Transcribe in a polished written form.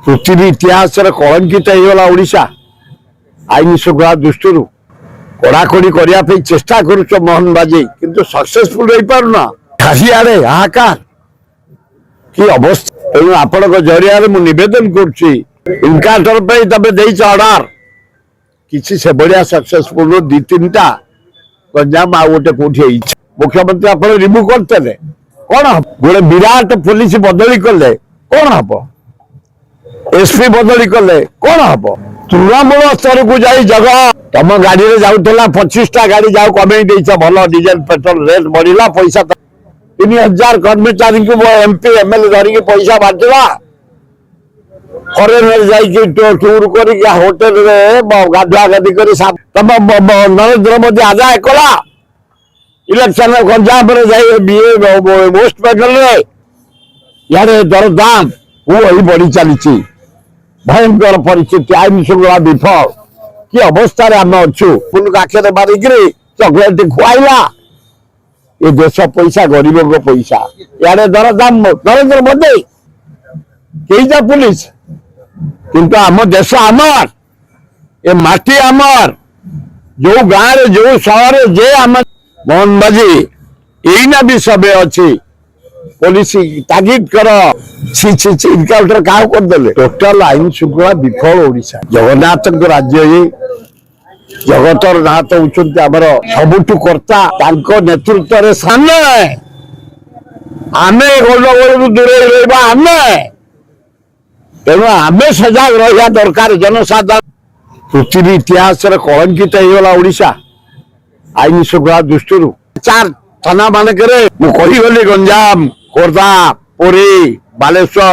पृथ्वी इतिहास कलंकित होगा ओडिशा आईन श्रृंखला दृष्टि कड़ाकड़ी करने चेष्टा करुच मोहन बाजी किंतु सक्सेसफुल हो पारुना चारिआडे हाहाकार कि अवस्था तेणु आपण जरिया मुवेदन करुनकाउंटर तबे अर्डर किसी से भाया सक्सेसफुल दी तीन टा गंजाम आ गोटे कौटी मुख्यमंत्री आप रिमूव करते कौन हम गोटे विराट पुलिस बदली कले कौन हम एसपी बदली कले कौन हम तृणमूल स्तर को जाई जगह तुम गाड़ी में जाऊला 25टा गाड़ी जाऊ कमे भल डीजेल पेट्रोल रेट बढ़ला पैसा 3000 कर्मचारी को एमपी एमएलए धरिकी पैसा बांटला फरेन टूर कर होटेल गाधुआ गाधी कर तुम नरेंद्र मोदी आजा एकला इलेक्शन गंजाम वेस्ट बेंगल यार दरदाम वही बढ़ी चली भयंकर परिस्थिति आईन श्रृंखला विफल कि अवस्था आम अच्छु पुनः आखे मारिक चॉकलेट खुआला ये देश पैसा गरीब को पैसा यार दरदाम नरेंद्र मोदी कई पुलिस किंतु आम देश आमर ए माटी आमर जो गाँव जो सहर जे आम मोहन बाजी यहीना भी सब अच्छी पुलिस तागिद कर इनकाउंटर क्या करदे टोटाल आईन श्रृंखला विफल ओडिशा जगन्नाथ राज्य ये जगतर नाथ होती आमर सबुठु कर्ता नेतृत्व में सामने आमे गंडगोल दूरे रहा आमे तेणु आमे सजग रहा दरकार जनसाधारण पृथ्वी इतिहास कलंकित होगा ओडिशा आईन श्रृंखला दृष्टि 4 थाना मानक गंजाम खोर्धा पुरी बालेश्वर